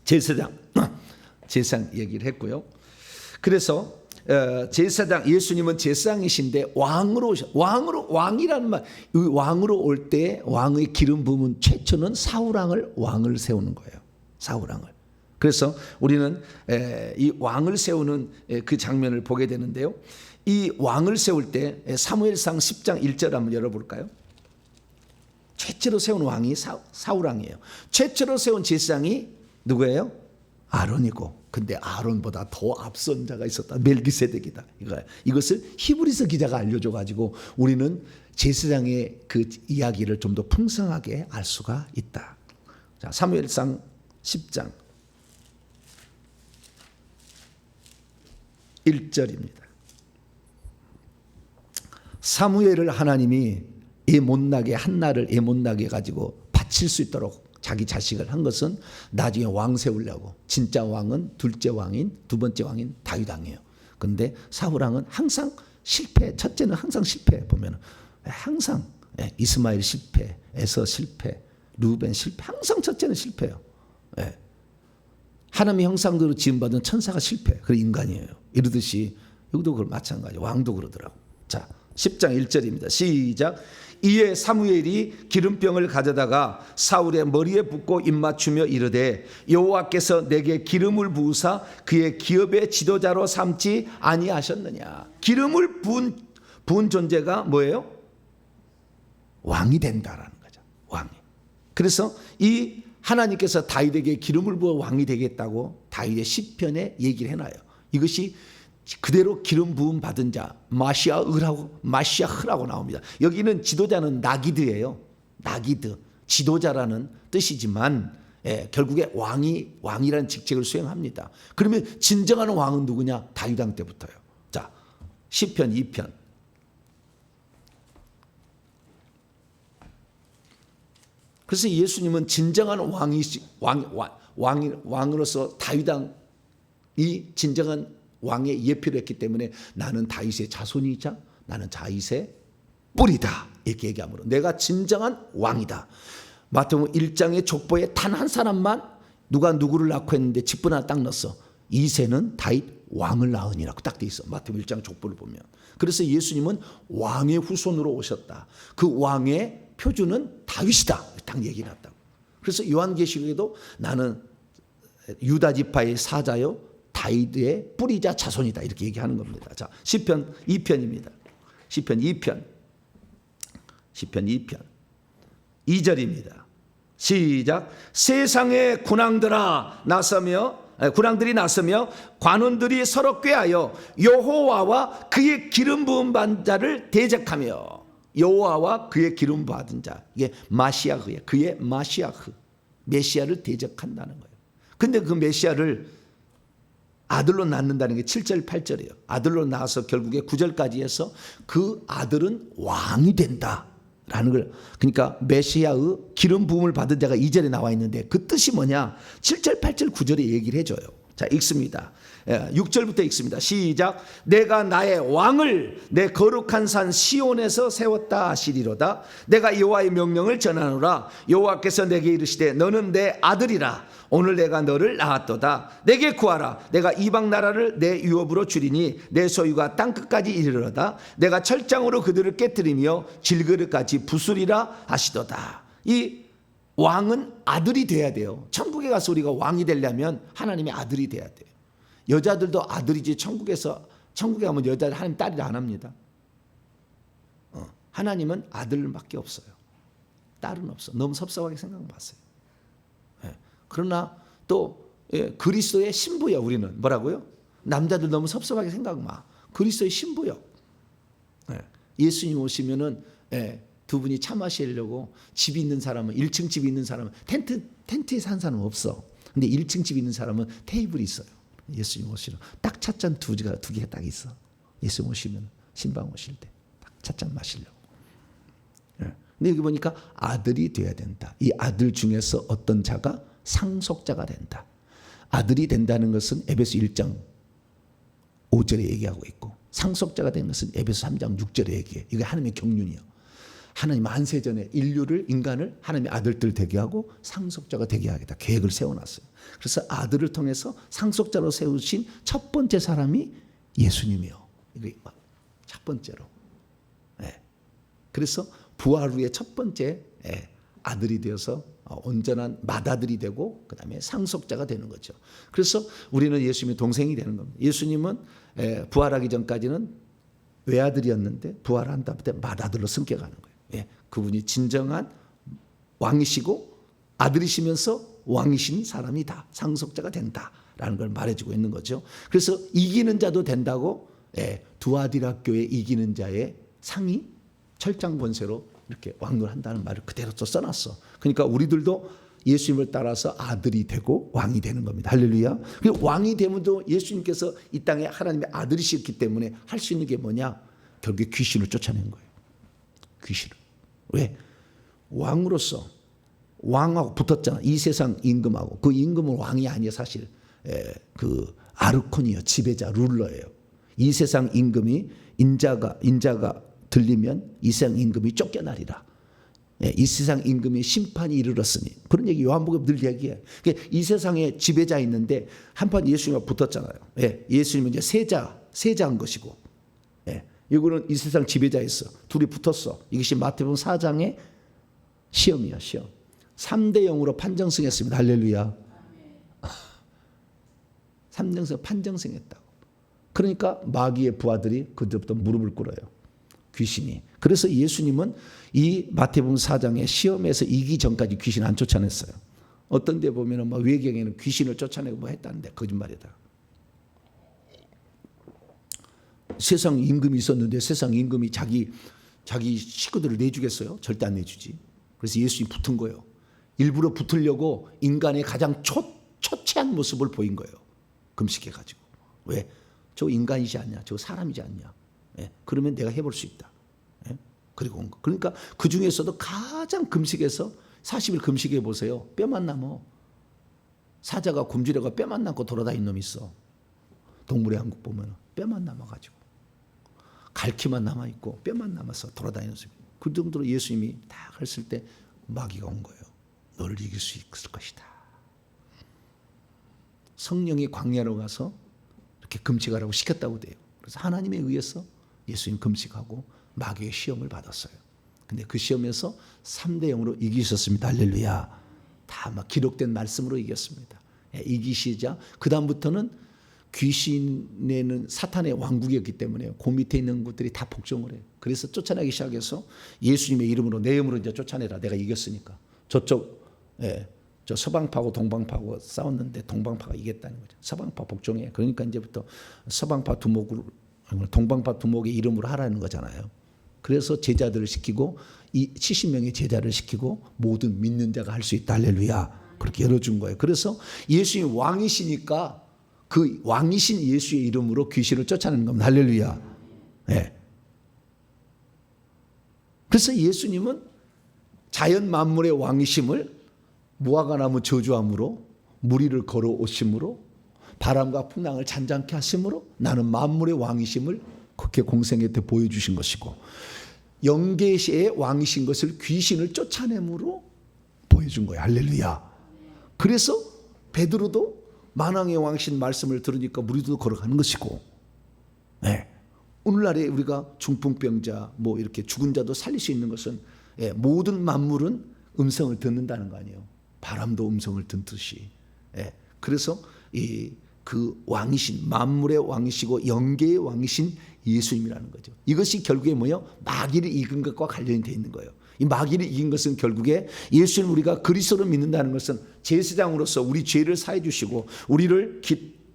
제사장 얘기를 했고요. 그래서 제사장 예수님은 제사장이신데 왕이라는 말, 왕으로 올 때 왕의 기름 부음은 최초는 사울왕을 왕을 세우는 거예요. 사울왕을. 그래서 우리는 이 왕을 세우는 그 장면을 보게 되는데요. 이 왕을 세울 때 사무엘상 10장 1절 한번 열어볼까요? 최초로 세운 왕이 사울왕이에요. 최초로 세운 제사장이 누구예요? 아론이고. 근데 아론보다 더 앞선 자가 있었다. 멜기세덱이다. 이것을 히브리서 기자가 알려줘 가지고 우리는 제사장의 그 이야기를 좀 더 풍성하게 알 수가 있다. 자, 사무엘상 10장 1절입니다. 사무엘을 하나님이 애 못나게 한나를 애 못나게 가지고 바칠 수 있도록 자기 자식을 한 것은 나중에 왕 세우려고. 진짜 왕은 둘째 왕인 두 번째 왕인 다윗 왕이에요. 그런데 사울 왕은 항상 실패. 첫째는 항상 실패. 보면 항상 이스마엘 실패, 에서 실패, 루벤 실패. 항상 첫째는 실패예요. 하나님의 형상대로 지음받은 천사가 실패. 그 인간이에요. 이러듯이 여기도 그걸 마찬가지. 왕도 그러더라고. 자, 10장 1절입니다. 시작. 이에 사무엘이 기름병을 가져다가 사울의 머리에 붓고 입맞추며 이르되 여호와께서 내게 기름을 부으사 그의 기업의 지도자로 삼지 아니하셨느냐. 기름을 부은 존재가 뭐예요? 왕이 된다라는 거죠. 왕이. 그래서 이 하나님께서 다윗에게 기름을 부어 왕이 되겠다고 다윗의 시편에 얘기를 해놔요. 이것이 그대로 기름 부음 받은 자 마시아흐라고 나옵니다. 여기는 지도자는 나기드예요. 나기드, 지도자라는 뜻이지만 결국에 왕이라는 직책을 수행합니다. 그러면 진정한 왕은 누구냐? 다윗 왕 때부터요. 자, 시편 2편. 그래서 예수님은 진정한 왕으로서 다윗 왕이 진정한 왕의 예표를 했기 때문에 나는 다윗의 자손이자 나는 다윗의 뿌리다 이렇게 얘기하므로 내가 진정한 왕이다. 마태복음 1장의 족보에 단 한 사람만 누가 누구를 낳고 했는데 직분 하나 딱 넣었어. 이새는 다윗 왕을 낳으니라고 딱 돼 있어. 마태복음 1장 족보를 보면. 그래서 예수님은 왕의 후손으로 오셨다. 그 왕의 표준은 다윗이다. 딱 얘기를 했다고. 그래서 요한계시록에도 나는 유다 지파의 사자요 다윗의 뿌리자 자손이다 이렇게 얘기하는 겁니다. 자, 시편 2편입니다. 시편 2편 2절입니다. 시작. 세상의 군왕들이 나서며 관원들이 서로 꾀하여 여호와와 그의 기름 부은 받은 자를 대적하며. 여호와와 그의 기름 받은 자, 이게 마시아흐예요. 그의 마시아흐, 메시아를 대적한다는 거예요. 근데 그 메시아를 아들로 낳는다는 게 7절 8절이에요. 아들로 낳아서 결국에 9절까지 해서 그 아들은 왕이 된다라는 걸. 그러니까 메시아의 기름 부음을 받은 자가 2절에 나와 있는데 그 뜻이 뭐냐? 7절 8절 9절에 얘기를 해줘요. 자, 읽습니다. 6절부터 읽습니다. 시작. 내가 나의 왕을 내 거룩한 산 시온에서 세웠다 하시리로다. 내가 여호와의 명령을 전하노라. 여호와께서 내게 이르시되 너는 내 아들이라. 오늘 내가 너를 낳았도다. 내게 구하라. 내가 이방 나라를 내 유업으로 주리니 내 소유가 땅끝까지 이르러다. 내가 철장으로 그들을 깨뜨리며 질그릇까지 부수리라 하시도다. 이 왕은 아들이 돼야 돼요. 천국에 가서 우리가 왕이 되려면 하나님의 아들이 돼야 돼요. 여자들도 아들이지 천국에 가면 여자들 하나님 딸이라 안 합니다. 하나님은 아들밖에 없어요. 딸은 없어. 너무 섭섭하게 생각해봤어요. 그러나 또 그리스도의 신부야. 우리는 뭐라고요? 남자들 너무 섭섭하게 생각 마. 그리스도의 신부요. 예수님 오시면은 두 분이 차 마시려고 집이 있는 사람은 1층 집이 있는 사람은 텐트에 산 사람은 없어. 근데 1층 집이 있는 사람은 테이블이 있어요. 예수님 오시면 딱 찻잔 두 개가 딱 있어. 예수님 오시면 신방 오실 때 딱 찻잔 마시려고. 근데 여기 보니까 아들이 돼야 된다. 이 아들 중에서 어떤 자가 상속자가 된다. 아들이 된다는 것은 에베소 1장 5절에 얘기하고 있고 상속자가 된 것은 에베소 3장 6절에 얘기해. 이게 하나님의 경륜이요. 하나님 만세전에 인간을 하나님의 아들들 되게 하고 상속자가 되게 하겠다 계획을 세워놨어요. 그래서 아들을 통해서 상속자로 세우신 첫 번째 사람이 예수님이요. 이게 첫 번째로. 그래서 부활 후에 첫 번째 아들이 되어서 온전한 맏아들이 되고 그 다음에 상속자가 되는 거죠. 그래서 우리는 예수님의 동생이 되는 겁니다. 예수님은 부활하기 전까지는 외아들이었는데 부활한 다음에 맏아들로 승격하는 거예요. 그분이 진정한 왕이시고 아들이시면서 왕이신 사람이다. 상속자가 된다라는 걸 말해주고 있는 거죠. 그래서 이기는 자도 된다고 두아디라 교회 이기는 자의 상이 철장 권세로 이렇게 왕노한다는 말을 그대로 또 써놨어. 그러니까 우리들도 예수님을 따라서 아들이 되고 왕이 되는 겁니다. 할렐루야. 왕이 되면도 예수님께서 이 땅에 하나님의 아들이셨기 때문에 할 수 있는 게 뭐냐? 결국에 귀신을 쫓아낸 거예요. 귀신을. 왜? 왕으로서 왕하고 붙었잖아. 이 세상 임금하고. 그 임금은 왕이 아니에요, 사실. 그 아르콘이요, 지배자, 룰러예요. 이 세상 임금이 인자가 들리면 이 세상 임금이 쫓겨나리라. 이 세상 임금이 심판이 이르렀으니. 그런 얘기 요한복음 늘 얘기해. 이 세상에 지배자 있는데 한판 예수님과 붙었잖아요. 예수님은 이제 세자한 것이고, 이거는 이 세상 지배자였어. 둘이 붙었어. 이것이 마태복음 4장의 시험이야, 시험. 3대 0으로 판정승했습니다. 할렐루야. 3대0 판정승했다고. 그러니까 마귀의 부하들이 그때부터 무릎을 꿇어요. 귀신이. 그래서 예수님은 이 마태복음 4장의 시험에서 이기 전까지 귀신 안 쫓아냈어요. 어떤 데 보면은 막 외경에는 귀신을 쫓아내고 뭐 했다는데 거짓말이다. 세상 임금이 있었는데 세상 임금이 자기 식구들을 내주겠어요? 절대 안 내주지. 그래서 예수님이 붙은 거예요. 일부러 붙으려고 인간의 가장 초췌한 모습을 보인 거예요. 금식해가지고. 왜? 저 인간이지 않냐? 저 사람이지 않냐? 그러면 내가 해볼 수 있다. 그리고 온 거. 그러니까 그 중에서도 가장 금식해서 40일 금식해 보세요. 뼈만 남어. 사자가 굶주려가 뼈만 남고 돌아다니는 놈이 있어. 동물의 한국 보면 뼈만 남아가지고 갈퀴만 남아있고 뼈만 남아서 돌아다니는 놈이. 그 정도로 예수님이 딱 했을 때 마귀가 온 거예요. 너를 이길 수 있을 것이다. 성령이 광야로 가서 이렇게 금식하라고 시켰다고 돼요. 그래서 하나님에 의해서 예수님 금식하고 마귀의 시험을 받았어요. 근데 그 시험에서 3대 0으로 이기셨습니다. 할렐루야. 다 막 기록된 말씀으로 이겼습니다. 이기시자 그 다음부터는 귀신에는 사탄의 왕국이었기 때문에 그 밑에 있는 것들이 다 복종을 해요. 그래서 쫓아내기 시작해서 예수님의 이름으로 내 이름으로 이제 쫓아내라. 내가 이겼으니까. 저쪽 저 서방파하고 동방파하고 싸웠는데 동방파가 이겼다는 거죠. 서방파 복종해. 그러니까 이제부터 서방파 두목을 동방파 두목의 이름으로 하라는 거잖아요. 그래서 제자들을 시키고 이 70명의 제자를 시키고 모든 믿는 자가 할 수 있다. 할렐루야. 그렇게 열어준 거예요. 그래서 예수님 왕이시니까 그 왕이신 예수의 이름으로 귀신을 쫓아내는 겁니다. 할렐루야. 그래서 예수님은 자연 만물의 왕이심을 무화과나무 저주함으로 무리를 걸어오심으로 바람과 풍랑을 잔잔케 하심으로 나는 만물의 왕이심을 그렇게 공생애 때 보여주신 것이고 영계시의 왕이신 것을 귀신을 쫓아내므로 보여준 거예요. 할렐루야. 그래서 베드로도 만왕의 왕이신 말씀을 들으니까 무리도 걸어가는 것이고 오늘날에 우리가 중풍병자 뭐 이렇게 죽은 자도 살릴 수 있는 것은 모든 만물은 음성을 듣는다는 거 아니에요. 바람도 음성을 듣듯이. 그래서 그 왕이신 만물의 왕이시고 영계의 왕이신 예수님이라는 거죠. 이것이 결국에 뭐예요? 마귀를 이긴 것과 관련이 되어 있는 거예요. 이 마귀를 이긴 것은 결국에 예수님 우리가 그리스도를 믿는다는 것은 제사장으로서 우리 죄를 사해 주시고 우리를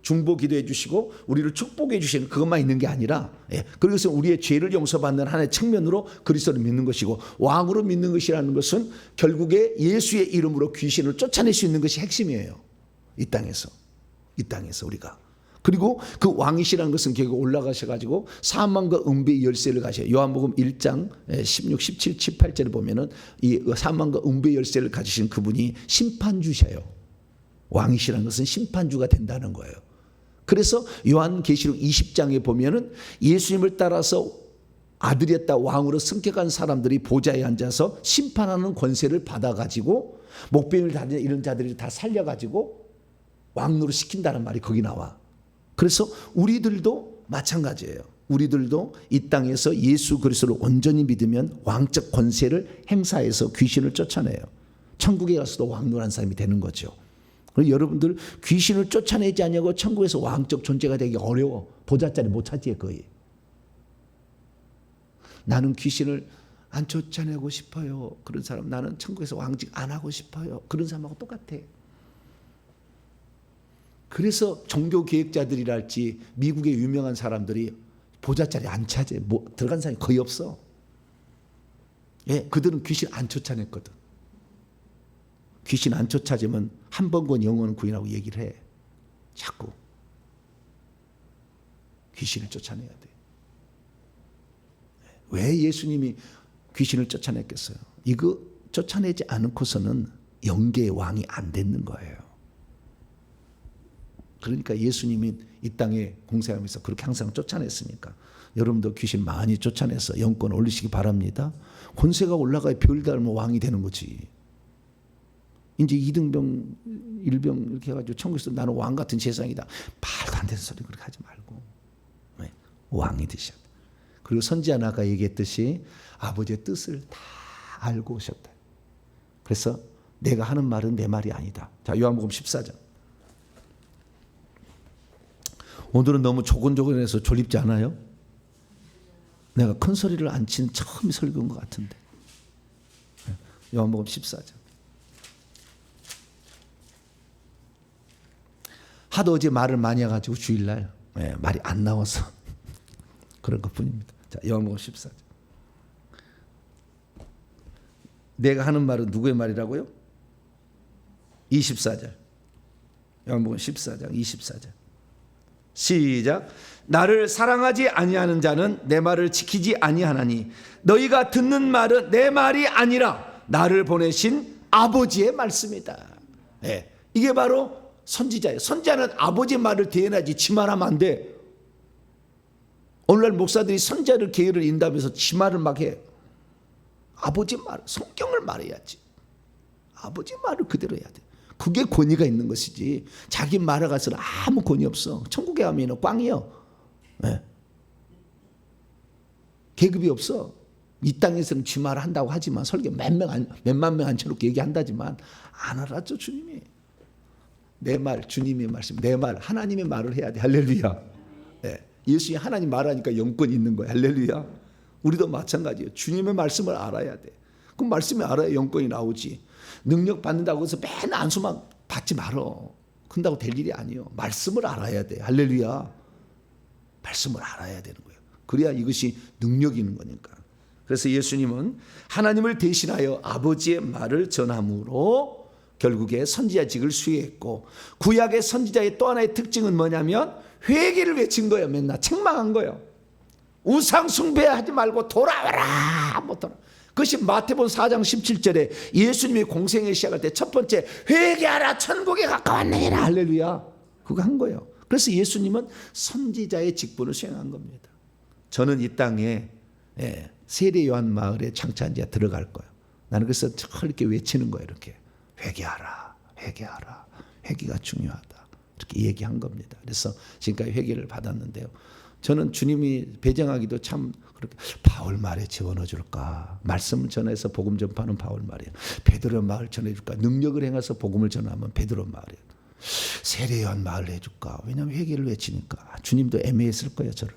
중보 기도해 주시고 우리를 축복해 주시는 그것만 있는 게 아니라 그것은 우리의 죄를 용서받는 하나의 측면으로 그리스도를 믿는 것이고 왕으로 믿는 것이라는 것은 결국에 예수의 이름으로 귀신을 쫓아낼 수 있는 것이 핵심이에요. 이 땅에서 우리가. 그리고 그 왕이시라는 것은 결국 올라가셔가지고 사망과 음배의 열쇠를 가셔요. 요한복음 1장 16, 17, 18절에 보면은 이 사망과 음배의 열쇠를 가지신 그분이 심판주셔요. 왕이시라는 것은 심판주가 된다는 거예요. 그래서 요한계시록 20장에 보면은 예수님을 따라서 아들이었다 왕으로 승격한 사람들이 보좌에 앉아서 심판하는 권세를 받아가지고 목베임을 다니는 이런 자들이 다 살려가지고 왕노릇 시킨다는 말이 거기 나와. 그래서 우리들도 마찬가지예요. 우리들도 이 땅에서 예수 그리스도를 온전히 믿으면 왕적 권세를 행사해서 귀신을 쫓아내요. 천국에 가서도 왕노란 사람이 되는 거죠. 여러분들 귀신을 쫓아내지 않냐고 천국에서 왕적 존재가 되기 어려워. 보좌자리 못 차지해 거의. 나는 귀신을 안 쫓아내고 싶어요. 그런 사람 나는 천국에서 왕직 안 하고 싶어요. 그런 사람하고 똑같아. 그래서 종교 계획자들이랄지 미국의 유명한 사람들이 보좌자리 안 차지해. 들어간 사람이 거의 없어. 그들은 귀신 안 쫓아냈거든. 귀신 안 쫓아지면 한 번 건 영혼은 구인하고 얘기를 해. 자꾸. 귀신을 쫓아내야 돼. 왜 예수님이 귀신을 쫓아냈겠어요? 이거 쫓아내지 않고서는 영계의 왕이 안 됐는 거예요. 그러니까 예수님이 이 땅에 공생하면서 그렇게 항상 쫓아냈으니까 여러분도 귀신 많이 쫓아내서 영권 올리시기 바랍니다. 권세가 올라가야 별 닮은 왕이 되는 거지. 이제 2등병 1병 이렇게 해가지고 천국에서 나는 왕 같은 세상이다. 말도 안 되는 소리 그렇게 하지 말고 왕이 되셔야 돼. 그리고 선지자 나가 얘기했듯이 아버지의 뜻을 다 알고 오셨다. 그래서 내가 하는 말은 내 말이 아니다. 자, 요한복음 14장. 오늘은 너무 조곤조곤해서 졸립지 않아요? 내가 큰 소리를 안 치는 처음 설교인 것 같은데. 요한복음 14장. 하도 어제 말을 많이 해가지고 주일날 말이 안 나와서 그런 것뿐입니다. 자, 요한복음 14장. 내가 하는 말은 누구의 말이라고요? 24절. 요한복음 14장 24절. 시작. 나를 사랑하지 아니하는 자는 내 말을 지키지 아니하나니 너희가 듣는 말은 내 말이 아니라 나를 보내신 아버지의 말씀이다. 네, 이게 바로 선지자예요. 선지자는 아버지의 말을 대연하지 지 말하면 안 돼. 오늘날 목사들이 선지자를 계율을 인다면서 지 말을 막 해. 아버지 말, 성경을 말해야지. 아버지 말을 그대로 해야 돼. 그게 권위가 있는 것이지. 자기 말에 가서는 아무 권위 없어. 천국에 가면 꽝이요. 네. 계급이 없어. 이 땅에서는 지 말을 한다고 하지만 설교 몇만 명 앉혀놓고 얘기한다지만 안 알았죠 주님이. 내 말, 주님의 말씀, 내 말, 하나님의 말을 해야 돼. 할렐루야. 네. 예수님이 하나님 말하니까 영권이 있는 거야. 할렐루야. 우리도 마찬가지예요. 주님의 말씀을 알아야 돼. 그 말씀을 알아야 영권이 나오지. 능력 받는다고 해서 맨날 안수만 받지 말어. 큰다고 될 일이 아니에요. 말씀을 알아야 돼. 할렐루야. 말씀을 알아야 되는 거예요. 그래야 이것이 능력이 있는 거니까. 그래서 예수님은 하나님을 대신하여 아버지의 말을 전함으로 결국에 선지자직을 수행했고, 구약의 선지자의 또 하나의 특징은 뭐냐면 회개를 외친 거예요. 맨날 책망한 거예요. 우상 숭배하지 말고 돌아와라. 못 돌아. 그것이 마태복음 4장 17절에 예수님이 공생을 시작할 때 첫 번째 회개하라 천국에 가까웠느니라. 할렐루야. 그거 한 거예요. 그래서 예수님은 선지자의 직분을 수행한 겁니다. 저는 이 땅에 세례 요한 마을에 장차한 지 들어갈 거예요. 나는 그래서 이렇게 외치는 거예요. 이렇게 회개하라, 회개하라, 회개가 중요하다. 이렇게 얘기한 겁니다. 그래서 지금까지 회개를 받았는데요. 저는 주님이 배정하기도 참 그렇게 바울 말에 집어넣어 줄까? 말씀을 전해서 복음 전파하는 바울 말이에요. 베드로 말을 전해 줄까? 능력을 행해서 복음을 전하면 베드로 말이에요. 세례 요한 말을 해 줄까? 왜냐하면 회개를 외치니까. 주님도 애매했을 거예요, 저를.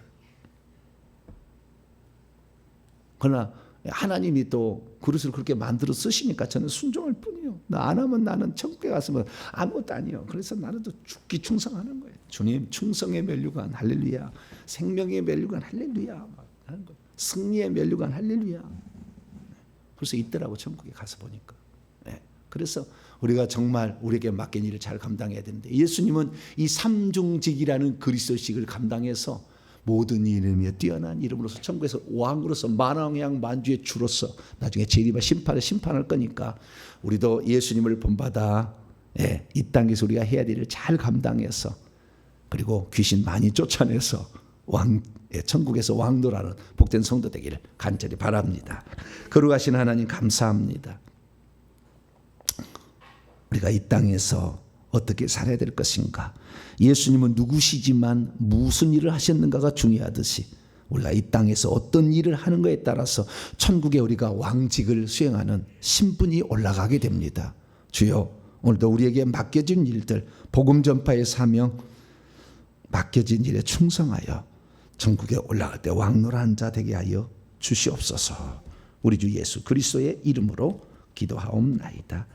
그러나 하나님이 또 그릇을 그렇게 만들어 쓰시니까 저는 순종할 뿐이에요. 나 안 하면 나는 천국에 갔으면 아무것도 아니에요. 그래서 나는 또 죽기 충성하는 거예요. 주님 충성의 면류관 할렐루야. 생명의 면류관 할렐루야. 승리의 면류관 할렐루야. 그래서 있더라고 천국에 가서 보니까. 그래서 우리가 정말 우리에게 맡긴 일을 잘 감당해야 되는데 예수님은 이 삼중직이라는 그리스도식을 감당해서 모든 이름이여 뛰어난 이름으로서 천국에서 왕으로서 만왕양 만주의 주로서 나중에 재림과 심판할 거니까 우리도 예수님을 본받아 이 땅에서 우리가 해야 될 일을 잘 감당해서 그리고 귀신 많이 쫓아내서 천국에서 왕노라는 복된 성도 되기를 간절히 바랍니다. 거룩하신 하나님 감사합니다. 우리가 이 땅에서 어떻게 살아야 될 것인가? 예수님은 누구시지만 무슨 일을 하셨는가가 중요하듯이 우리가 이 땅에서 어떤 일을 하는가에 따라서 천국에 우리가 왕직을 수행하는 신분이 올라가게 됩니다. 주여 오늘도 우리에게 맡겨진 일들 복음 전파의 사명 맡겨진 일에 충성하여 천국에 올라갈 때 왕노란 자 되게 하여 주시옵소서. 우리 주 예수 그리스도의 이름으로 기도하옵나이다.